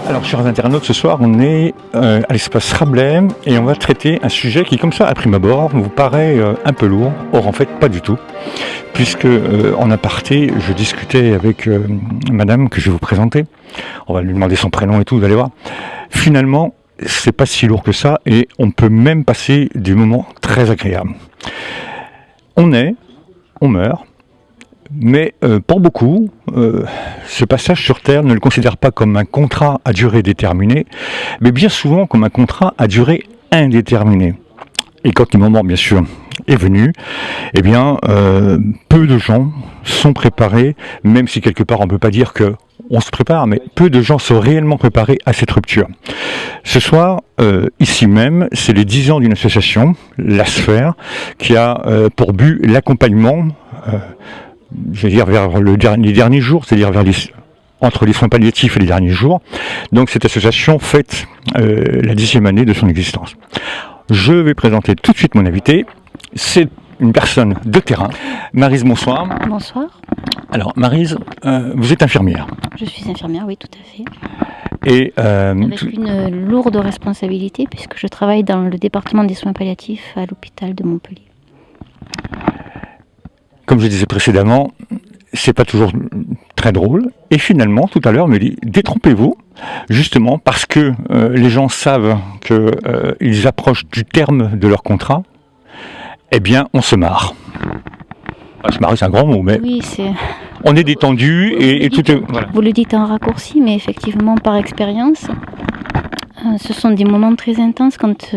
Alors, chers internautes, ce soir, on est à l'espace Rabelais et on va traiter un sujet qui, comme ça, à prime abord, vous paraît un peu lourd. Or, en fait, pas du tout. Puisque, en aparté, je discutais avec madame que je vais vous présenter. On va lui demander son prénom et tout, vous allez voir. Finalement, c'est pas si lourd que ça et on peut même passer des moments très agréables. On meurt. Mais pour beaucoup, ce passage sur Terre ne le considère pas comme un contrat à durée déterminée, mais bien souvent comme un contrat à durée indéterminée. Et quand le moment, bien sûr, est venu, eh bien, peu de gens sont préparés, même si quelque part on ne peut pas dire qu'on se prépare, mais peu de gens sont réellement préparés à cette rupture. Ce soir, ici même, c'est les 10 ans d'une association, la Sphère, qui a pour but l'accompagnement vers les derniers jours, c'est-à-dire entre les soins palliatifs et les derniers jours. Donc cette association fête la 10e année de son existence. Je vais présenter tout de suite mon invité. C'est une personne de terrain. Maryse, bonsoir. Bonsoir. Alors Maryse, vous êtes infirmière. Je suis infirmière, oui, tout à fait. Et avec une lourde responsabilité puisque je travaille dans le département des soins palliatifs à l'hôpital de Montpellier. Comme je disais précédemment, c'est pas toujours très drôle. Et finalement, tout à l'heure, me dit, détrompez-vous, justement parce que les gens savent qu'ils approchent du terme de leur contrat, eh bien, on se marre. Se marrer, c'est un grand mot, mais oui, on est détendu et tout est... Voilà. Vous le dites en raccourci, mais effectivement, par expérience, ce sont des moments très intenses quand...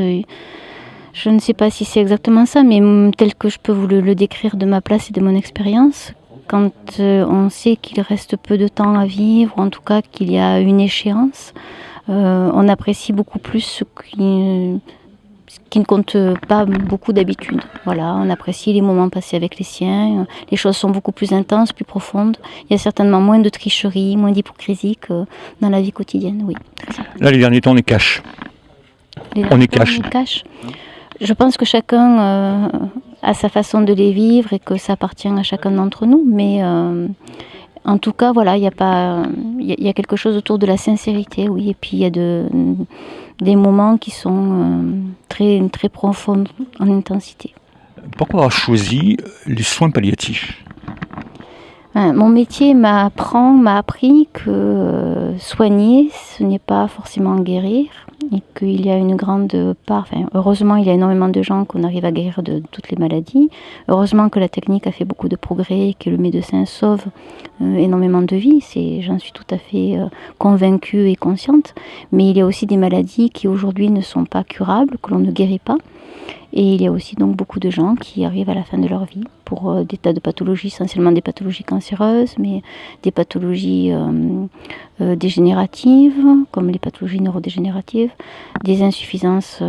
je ne sais pas si c'est exactement ça, mais tel que je peux vous le décrire de ma place et de mon expérience, quand on sait qu'il reste peu de temps à vivre, ou en tout cas qu'il y a une échéance, on apprécie beaucoup plus ce qui ne compte pas beaucoup d'habitude. Voilà, on apprécie les moments passés avec les siens, les choses sont beaucoup plus intenses, plus profondes. Il y a certainement moins de tricherie, moins d'hypocrisie que dans la vie quotidienne, oui. Là, les derniers temps, on est cash. On est cash. Je pense que chacun a sa façon de les vivre et que ça appartient à chacun d'entre nous, mais en tout cas, voilà, il y a quelque chose autour de la sincérité, oui, et puis il y a des moments qui sont très, très profonds en intensité. Pourquoi avoir choisi les soins palliatifs ? Mon métier m'a appris que soigner, ce n'est pas forcément guérir, et qu'il y a une grande part, heureusement il y a énormément de gens qu'on arrive à guérir de toutes les maladies, heureusement que la technique a fait beaucoup de progrès, et que le médecin sauve énormément de vies, j'en suis tout à fait convaincue et consciente, mais il y a aussi des maladies qui aujourd'hui ne sont pas curables, que l'on ne guérit pas. Et il y a aussi donc beaucoup de gens qui arrivent à la fin de leur vie pour des tas de pathologies, essentiellement des pathologies cancéreuses, mais des pathologies dégénératives, comme les pathologies neurodégénératives, des insuffisances,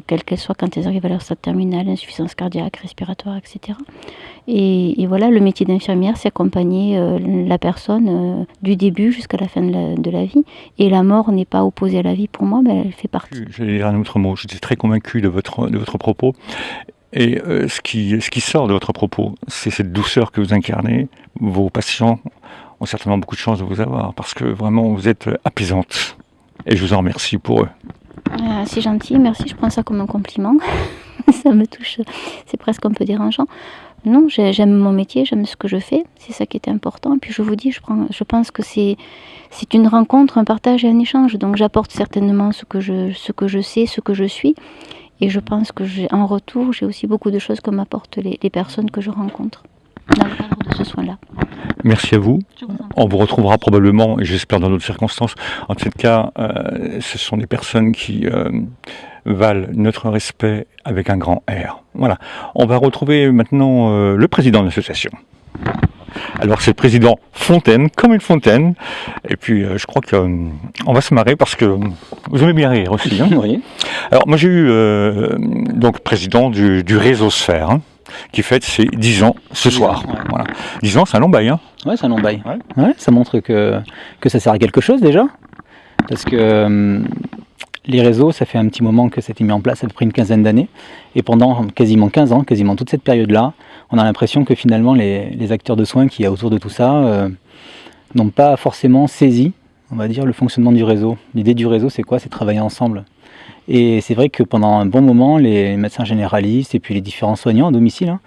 quelles qu'elles soient quand elles arrivent à leur stade terminal, insuffisance cardiaque, respiratoire, etc. Et voilà, le métier d'infirmière, c'est accompagner la personne du début jusqu'à la fin de la vie. Et la mort n'est pas opposée à la vie pour moi, mais elle fait partie. Je vais dire un autre mot, j'étais très convaincu de votre propos. Et ce qui sort de votre propos, c'est cette douceur que vous incarnez. Vos patients ont certainement beaucoup de chance de vous avoir, parce que vraiment vous êtes apaisante. Et je vous en remercie pour eux. C'est gentil, merci, je prends ça comme un compliment. Ça me touche, c'est presque un peu dérangeant. Non, j'aime mon métier, j'aime ce que je fais, c'est ça qui est important. Et puis je vous dis, je pense que c'est une rencontre, un partage et un échange. Donc j'apporte certainement ce que je sais, ce que je suis. Et je pense que en retour, j'ai aussi beaucoup de choses que m'apportent les personnes que je rencontre dans le cadre de ce soin-là. Merci à vous. On vous retrouvera probablement, et j'espère dans d'autres circonstances. En tout cas, ce sont des personnes qui valent notre respect avec un grand R. Voilà. On va retrouver maintenant le président de l'association. Alors c'est le président Fontaine, comme une fontaine. Et puis je crois qu'on va se marrer parce que vous aimez bien rire aussi. Hein. Oui. Alors moi j'ai eu donc président du réseau Sphère, hein, qui fête ses 10 ans ce soir. Ouais. Voilà. 10 ans, c'est un long bail. Hein. Ouais, c'est un long bail. Ouais. Ouais, ça montre que ça sert à quelque chose déjà. Parce que les réseaux, ça fait un petit moment que ça a été mis en place, à peu près une quinzaine d'années. Et pendant quasiment 15 ans, quasiment toute cette période-là, on a l'impression que finalement les acteurs de soins qui y a autour de tout ça n'ont pas forcément saisi on va dire, le fonctionnement du réseau. L'idée du réseau, c'est quoi? C'est travailler ensemble. Et c'est vrai que pendant un bon moment, les médecins généralistes et puis les différents soignants à domicile, hein,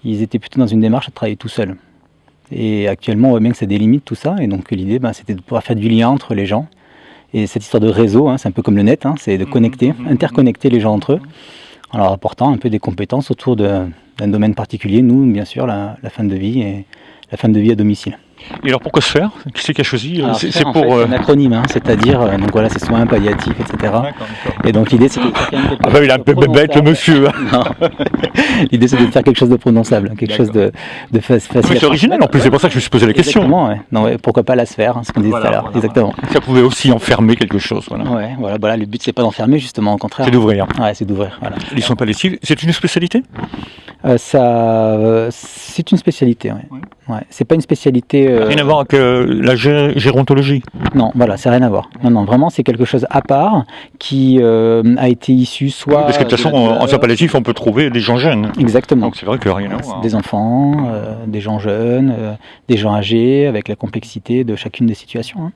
ils étaient plutôt dans une démarche à travailler tout seuls. Et actuellement, on voit bien que ça délimite tout ça. Et donc l'idée, c'était de pouvoir faire du lien entre les gens. Et cette histoire de réseau, hein, c'est un peu comme le net, hein, c'est de connecter, interconnecter les gens entre eux, en leur apportant un peu des compétences autour d'un domaine particulier. Nous, bien sûr, la fin de vie et la fin de vie à domicile. Et alors pourquoi se faire? Qui c'est qui a choisi? C'est pour un acronyme, hein, c'est-à-dire donc voilà, c'est soins palliatifs, etc. D'accord. Et donc l'idée c'est de faire quelque chose. Ah bah, il est un peu bête le monsieur. L'idée c'est de faire quelque chose de prononçable, quelque chose de facile. Mais c'est original en plus, c'est pour ça que je me suis posé la question. Exactement, ouais. Non, ouais, pourquoi pas la sphère, hein, ce qu'on disait tout à l'heure. Exactement. Ça pouvait aussi enfermer quelque chose. Voilà. Ouais, voilà, le but c'est pas d'enfermer justement, au contraire. C'est d'ouvrir. Ouais, c'est d'ouvrir. Voilà. Les soins palliatifs, c'est une spécialité? C'est une spécialité, ouais. Ouais. C'est pas une spécialité. Rien à voir avec la gérontologie. Non, voilà, c'est rien à voir. Non, vraiment, c'est quelque chose à part qui a été issu soit. Parce que de toute façon, en soins palliatifs, on peut trouver des gens jeunes. Exactement. Donc c'est vrai que rien à voir. Des enfants, des gens jeunes, des gens âgés, avec la complexité de chacune des situations.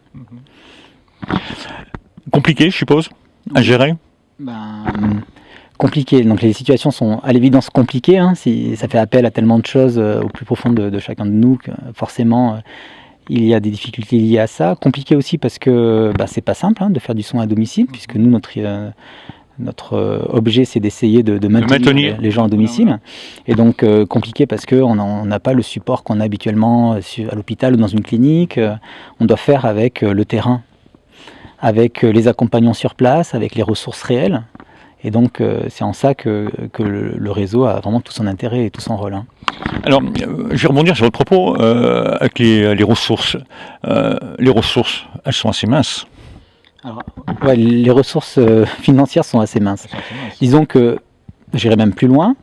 Hein. Compliqué, je suppose, à gérer. Compliqué. Donc les situations sont à l'évidence compliquées. Hein, ça fait appel à tellement de choses au plus profond de chacun de nous que forcément il y a des difficultés liées à ça. Compliqué aussi parce que c'est pas simple hein, de faire du soin à domicile, puisque nous notre objet c'est d'essayer de maintenir les gens à domicile. Et donc compliqué parce qu'on n'a pas le support qu'on a habituellement à l'hôpital ou dans une clinique. On doit faire avec le terrain, avec les accompagnants sur place, avec les ressources réelles. Et donc, c'est en ça que le réseau a vraiment tout son intérêt et tout son rôle. Hein. Alors, je vais rebondir sur votre propos avec les ressources. Les ressources, elles sont assez minces. Alors, ouais, les ressources financières sont assez minces. Disons que, j'irai même plus loin.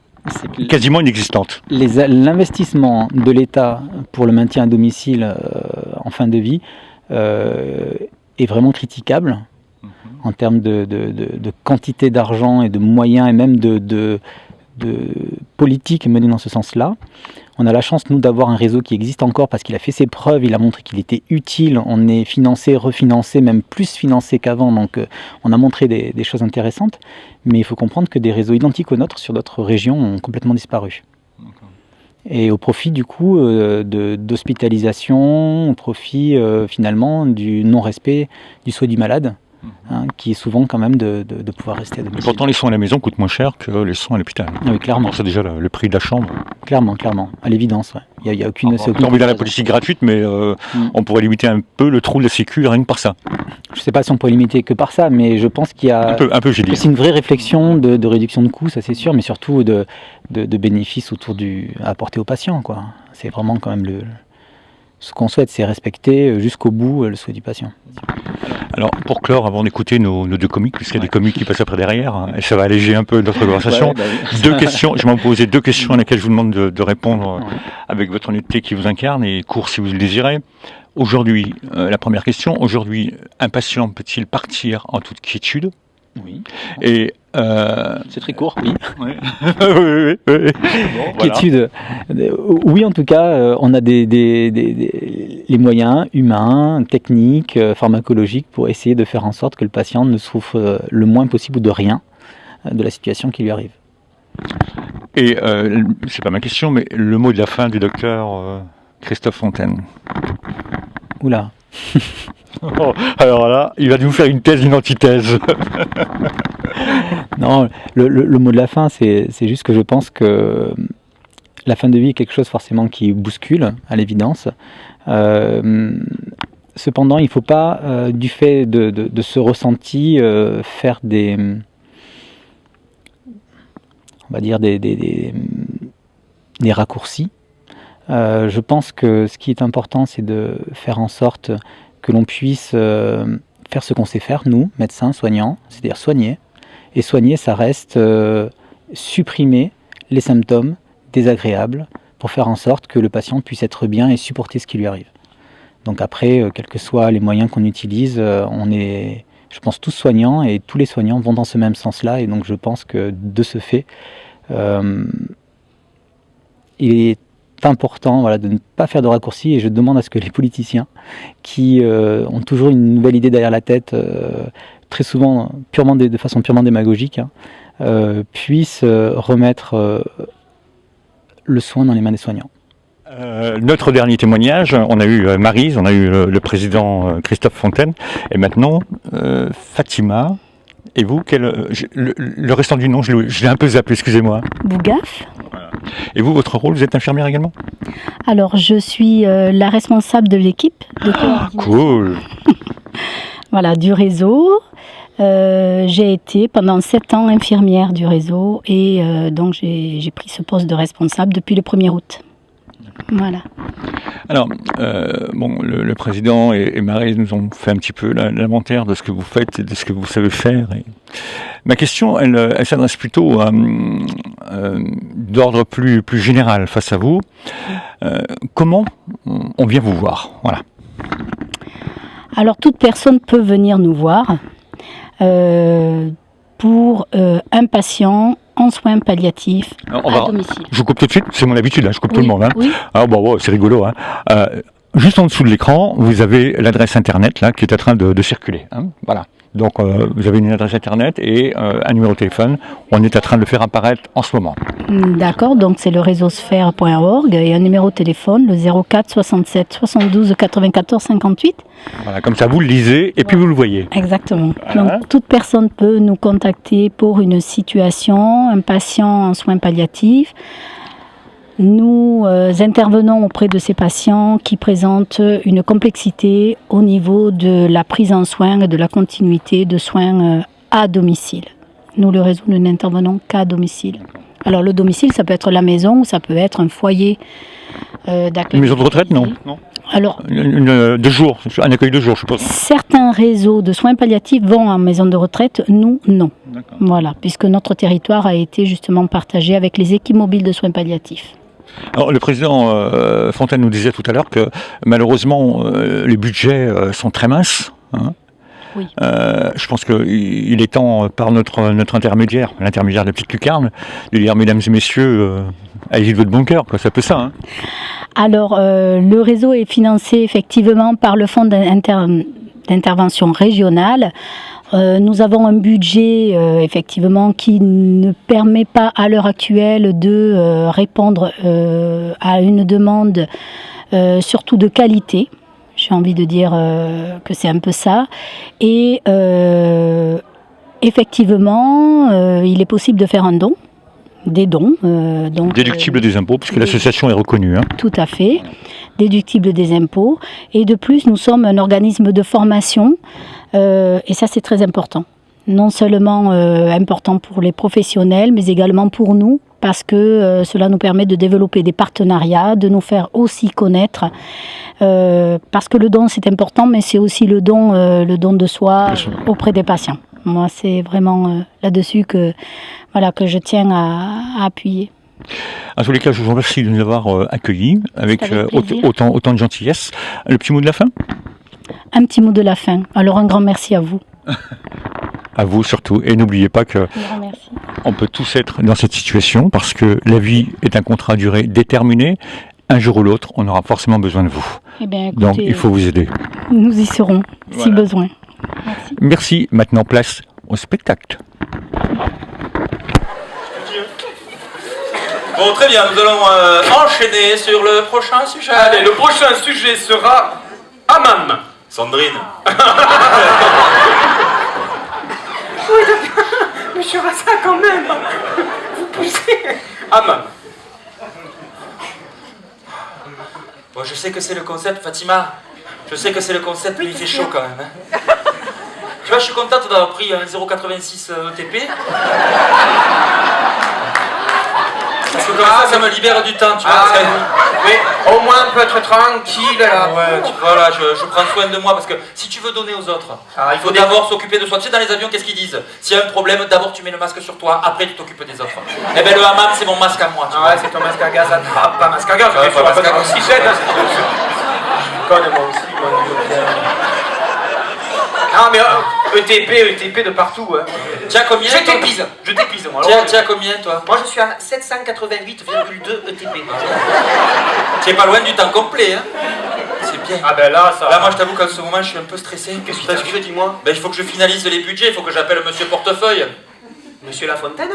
Quasiment inexistantes. L'investissement de l'État pour le maintien à domicile en fin de vie est vraiment critiquable. En termes de quantité d'argent et de moyens et même de politique menée dans ce sens-là. On a la chance, nous, d'avoir un réseau qui existe encore parce qu'il a fait ses preuves, il a montré qu'il était utile, on est financé, refinancé, même plus financé qu'avant, donc on a montré des choses intéressantes, mais il faut comprendre que des réseaux identiques aux nôtres sur d'autres régions ont complètement disparu. Et au profit du coup d'hospitalisation, au profit finalement du non-respect du souhait du malade. Hein, qui est souvent quand même de pouvoir rester à domicile. Pourtant, les soins à la maison coûtent moins cher que les soins à l'hôpital. Oui, clairement. C'est déjà le prix de la chambre. Clairement, à l'évidence. Ouais. Il y a aucune. On a envie d'aller à la politique gratuite, mais on pourrait limiter un peu le trou de la sécu rien que par ça. Je ne sais pas si on peut limiter que par ça, mais je pense qu'il y a. Un peu, j'ai dit. C'est une vraie réflexion de réduction de coûts, ça c'est sûr, mais surtout de bénéfices à apporter aux patients, quoi. C'est vraiment quand même ce qu'on souhaite, c'est respecter jusqu'au bout le souhait du patient. Alors, pour clore, avant d'écouter nos deux comiques, puisqu'il y a des comiques qui passent après derrière, hein, et ça va alléger un peu notre conversation, deux questions, je vais vous poser deux questions à laquelle je vous demande de répondre avec votre honnêteté qui vous incarne, et court si vous le désirez. Aujourd'hui, la première question, aujourd'hui, un patient peut-il partir en toute quiétude? Oui. Et c'est très court, oui. Ouais. oui. Bon, quiétude. Oui, en tout cas, on a les moyens humains, techniques, pharmacologiques pour essayer de faire en sorte que le patient ne souffre le moins possible de rien de la situation qui lui arrive. Et c'est pas ma question, mais le mot de la fin du docteur Christophe Fontaine. Oula. Oh, alors là, il va nous faire une thèse, une antithèse. Non, le mot de la fin, c'est juste que je pense que la fin de vie est quelque chose forcément qui bouscule, à l'évidence. Cependant, il ne faut pas, du fait de ce ressenti, faire on va dire des raccourcis. Je pense que ce qui est important, c'est de faire en sorte que l'on puisse faire ce qu'on sait faire, nous, médecins, soignants, c'est-à-dire soigner. Et soigner, ça reste supprimer les symptômes désagréables pour faire en sorte que le patient puisse être bien et supporter ce qui lui arrive. Donc après, quels que soient les moyens qu'on utilise, on est, je pense, tous soignants et tous les soignants vont dans ce même sens-là. Et donc je pense que de ce fait, il est important de ne pas faire de raccourcis, et je demande à ce que les politiciens qui ont toujours une nouvelle idée derrière la tête, très souvent de façon purement démagogique, puissent remettre le soin dans les mains des soignants. Notre dernier témoignage, on a eu Maryse, on a eu le président Christophe Fontaine, et maintenant Fatima. Et vous, le restant du nom, je l'ai un peu zappé, excusez-moi. Bougaf. Voilà. Et vous, votre rôle, vous êtes infirmière également? Alors, je suis la responsable de l'équipe de coordination. Cool. Voilà, du réseau. J'ai été pendant 7 ans infirmière du réseau et donc j'ai pris ce poste de responsable depuis le 1er août. Voilà. Alors, le président et Maryse nous ont fait un petit peu l'inventaire de ce que vous faites et de ce que vous savez faire. Et ma question, elle s'adresse plutôt d'ordre plus général face à vous. Comment on vient vous voir? Voilà. Alors, toute personne peut venir nous voir pour un patient en soins palliatifs à domicile. Je vous coupe tout de suite, c'est mon habitude, là, je coupe tout le monde. Hein. Oui. Alors, c'est rigolo. Hein. Juste en dessous de l'écran, vous avez l'adresse internet là, qui est en train de circuler. Hein. Voilà. Donc, vous avez une adresse internet et un numéro de téléphone. On est en train de le faire apparaître en ce moment. D'accord, donc c'est le réseausphère.org et un numéro de téléphone, le 04 67 72 94 58. Voilà, comme ça vous le lisez et puis vous le voyez. Exactement. Voilà. Donc toute personne peut nous contacter pour une situation, un patient en soins palliatifs. Nous intervenons auprès de ces patients qui présentent une complexité au niveau de la prise en soin et de la continuité de soins à domicile. Nous, le réseau, nous n'intervenons qu'à domicile. Alors le domicile, ça peut être la maison ou ça peut être un foyer d'accueil. Une maison de retraite, non. Alors, de jour, un accueil de jour, je suppose. Certains réseaux de soins palliatifs vont en maison de retraite, nous, non. D'accord. Voilà, puisque notre territoire a été justement partagé avec les équipes mobiles de soins palliatifs. Alors, le président Fontaine nous disait tout à l'heure que malheureusement les budgets sont très minces. Hein. Oui. Je pense qu'il est temps, par notre intermédiaire, l'intermédiaire de la petite lucarne, de dire mesdames et messieurs, allez-y de votre bon cœur, quoi, c'est un peu ça. Hein. Alors, le réseau est financé effectivement par le fonds d'intervention régionale. Nous avons un budget effectivement qui ne permet pas à l'heure actuelle de répondre à une demande surtout de qualité. J'ai envie de dire que c'est un peu ça. Et effectivement, il est possible de faire un don, des dons. Donc, déductible des impôts, puisque l'association est reconnue. Hein. Tout à fait, déductible des impôts. Et de plus, nous sommes un organisme de formation, et ça c'est très important. Non seulement important pour les professionnels, mais également pour nous, parce que cela nous permet de développer des partenariats, de nous faire aussi connaître, parce que le don c'est important, mais c'est aussi le don de soi auprès des patients. Moi, c'est vraiment là-dessus que je tiens à appuyer. En tous les cas, je vous remercie de nous avoir accueillis avec autant de gentillesse. Le petit mot de la fin ? Un petit mot de la fin. Alors, un grand merci à vous. À vous surtout. Et n'oubliez pas que on peut tous être dans cette situation parce que la vie est un contrat à durée déterminée. Un jour ou l'autre, on aura forcément besoin de vous. Eh bien, écoutez, donc, il faut vous aider. Nous y serons, si besoin. Merci. Merci. Maintenant, place au spectacle. Bon, très bien, nous allons enchaîner sur le prochain sujet. Allez, le prochain sujet sera Hammam. Sandrine. Oui, monsieur Rassa, quand même. Vous poussez. Hammam. Bon, je sais que c'est le concept, Fatima. Je sais que c'est le concept, mais il fait chaud quand même. Hein. Tu vois, je suis contente d'avoir pris un 0,86 ETP. Parce que comme ça me libère du temps, tu vois. Mais au moins on peut être tranquille là. Ouais, voilà, je prends soin de moi parce que si tu veux donner aux autres, il faut d'abord s'occuper de soi. Tu sais, dans les avions, qu'est-ce qu'ils disent? S'il y a un problème, d'abord tu mets le masque sur toi, après tu t'occupes des autres. Eh bien, le hammam, c'est mon masque à moi. Tu vois. Ouais, c'est ton masque à gaz, pas masque à gaz, ouais, pas masque à oxygène. Je connais moi aussi. Non, mais ETP de partout. Hein. Tu as combien Je toi t'épuise, moi. Tu as combien toi? Moi, je suis à 788,2 ETP. Tu es pas loin du temps complet, hein. C'est bien. Ah ben là, ça... Là, moi, je t'avoue qu'en ce moment, je suis un peu stressé. Qu'est-ce que tu as fait, dis-moi? Ben, il faut que je finalise les budgets, il faut que j'appelle Monsieur Portefeuille. Monsieur Lafontaine?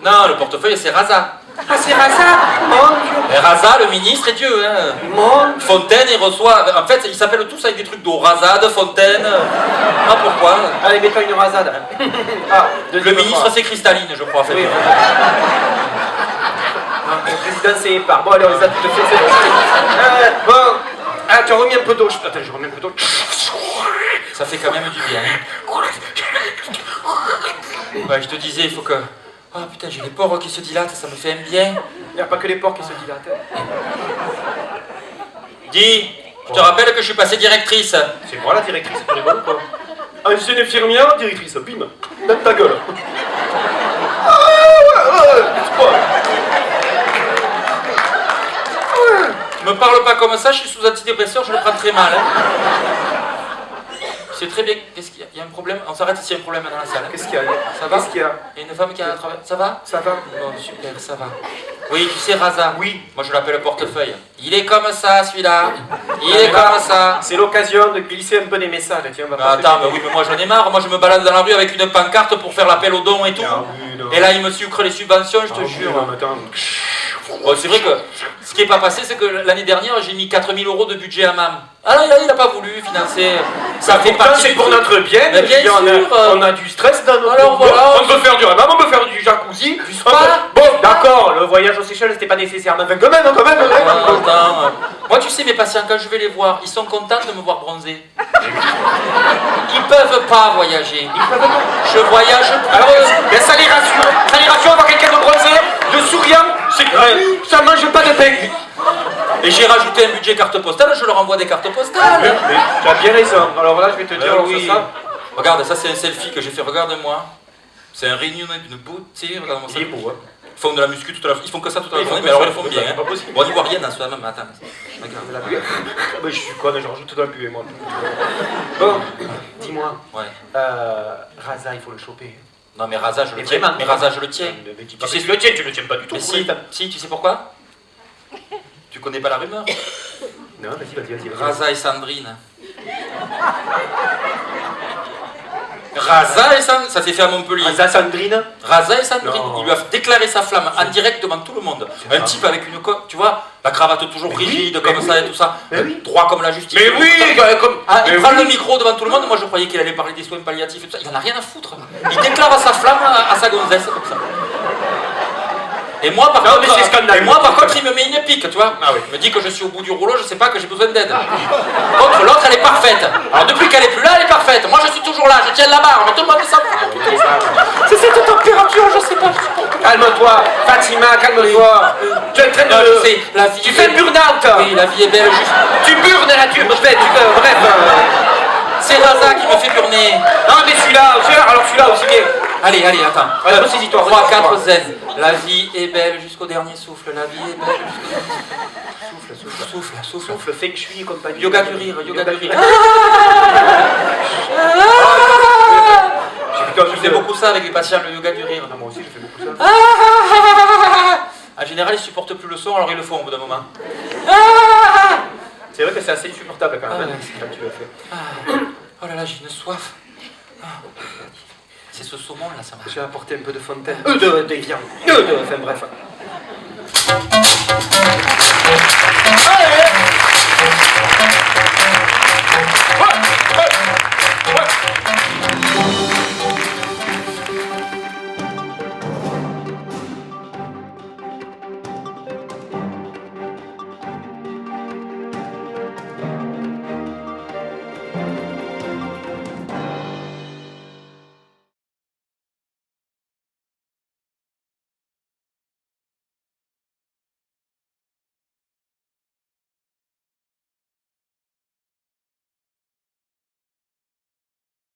Non, le portefeuille, c'est Raza. Ah, c'est Raza. Mon Dieu. Et Raza, le ministre, est Dieu, hein. Mon... Fontaine, il reçoit... En fait, ils s'appellent tous avec des trucs d'eau. Razade, Fontaine... Ah, pourquoi? Allez, mets-toi une rasade. Ah, Le ministre, c'est Cristalline, je crois. En fait. Oui. Le président, c'est épars. Bon, allez, on les a toutes fait. Bon... Ah, tu as remis un peu d'eau. Attends, je remets un peu d'eau. Ça fait quand même du bien. Ouais, je te disais, il faut que... Ah putain, j'ai les pores qui se dilatent, ça me fait un bien. Il n'y a pas que les porcs qui se dilatent. Dis, je te rappelle que je suis passée directrice. C'est moi la directrice, tu rigoles ou quoi? Ancienne infirmière, directrice, bim, dans ta gueule. Me parle pas comme ça, je suis sous antidépresseur, je le prends très mal. Hein. C'est très bien. Qu'est-ce qu'il y a? Il y a un problème? On s'arrête s'il y a un problème dans la salle. Hein. Qu'est-ce qu'il y a? Ça va? Qu'est-ce qu'il y a? Il y a une femme qui a travaillé. Ça va? Ça va? Bon, super, ça va. Oui, tu sais, Raza. Oui. Moi, je l'appelle portefeuille. Il est comme ça, celui-là. Il est comme ça. C'est l'occasion de glisser un peu des messages. Tiens, on va pas Attends, mais oui, mais moi j'en ai marre. Moi, je me balade dans la rue avec une pancarte pour faire l'appel aux dons et tout. Ah oui, non. Et là, il me sucre les subventions, je te jure. Non, mais attends. Bon, c'est vrai que ce qui n'est pas passé, c'est que l'année dernière, j'ai mis 4 000 € de budget à MAM. Ah là, il n'a pas voulu financer. Ça fait Pourtant, partie c'est du pour truc. notre bien. Mais bien sûr. On a du stress dans notre Alors, voilà. On peut faire du hammam, on peut faire du jacuzzi. Du spa. Bon, d'accord, le voyage aux Seychelles, c'était pas nécessaire. Mais quand même, quand même. Attends. Moi, tu sais, mes patients, quand je vais les voir, ils sont contents de me voir bronzer. Ils peuvent pas voyager. Je voyage pour Alors, eux. ben, ça les rassure. Ça les rassure avoir quelqu'un de bronzé, de souriant. C'est que ça mange pas de pain. Et j'ai rajouté un budget carte postale, je leur envoie des cartes postales. Mais tu as bien raison. Alors là, je vais te dire, Oui. ça. Regarde, ça c'est un selfie que j'ai fait, regarde-moi. C'est un réunion d'une beauté, regarde-moi ça. Il est beau, hein. Ils font de la muscu toute la Ils font que ça toute la Ils font journée, que mais alors ça, ils le font c'est bien. pas Hein. possible. Bon, on n'y voit rien dans ce même. Attends. Regarde. De la buée. Ben, je suis con, j'en rajoute de la buée, moi. Bon, dis-moi. Ouais. Raza, il faut le choper. Non, mais Raza, je le Mais tiens. vraiment. Mais Raza, je le tiens. Mais dis pas Tu sais que tu le tiens, tu le tiens pas du tout. Mais si, tu sais pourquoi? Tu connais pas la rumeur? Non, vas-y. Raza et Sandrine. Raza et Sandrine, ça s'est fait à Montpellier. Raza, Sandrine. Raza et Sandrine, Non. il lui a déclaré sa flamme en direct devant tout le monde. Un type avec une coque, tu vois, la cravate toujours rigide comme ça et tout ça, Mais oui. droit comme la justice. Mais oui, comme. Ah, il mais prend oui. le micro devant tout le monde, moi je croyais qu'il allait parler des soins palliatifs et tout ça, il en a rien à foutre. Il déclare sa flamme à sa gonzesse comme ça. Et moi par Non, contre, mais c'est scandaleux. il me met une pique, tu vois. Ah oui. Il me dit que je suis au bout du rouleau, je sais pas que j'ai besoin d'aide. Contre l'autre, elle est parfaite. Alors depuis qu'elle est plus là, elle est parfaite. Moi je suis toujours là, je tiens la barre, mais tout le monde s'en fout. C'est cette température, je sais pas. Calme-toi, Fatima, calme-toi. Tu es en train de. Non, je sais, la vie Tu est fais belle. le burn-out. Oui, la vie est belle, juste. Tu burnes là, bref. C'est Raza qui me fait burner. Non, mais celui-là, alors celui-là aussi bien. Allez, attends. Ouais, ressaisis-toi, 3, 4 ressaisis-toi. zen. La vie est belle jusqu'au dernier souffle. La vie est belle jusqu'au dernier souffle. Souffle. Souffle, feng shui et compagnie. Yoga du rire, yoga du rire. Je fais beaucoup ça avec les patients, le yoga du rire. Ah, moi aussi, je fais beaucoup ça. En général, ils supportent plus le son, alors ils le font au bout d'un moment. C'est vrai que c'est assez insupportable quand même, Ah, quand tu le fais. Oh là là, j'ai une soif. C'est ce saumon là, ça marche. J'ai apporté un peu de fontaine. De viande. Enfin bref.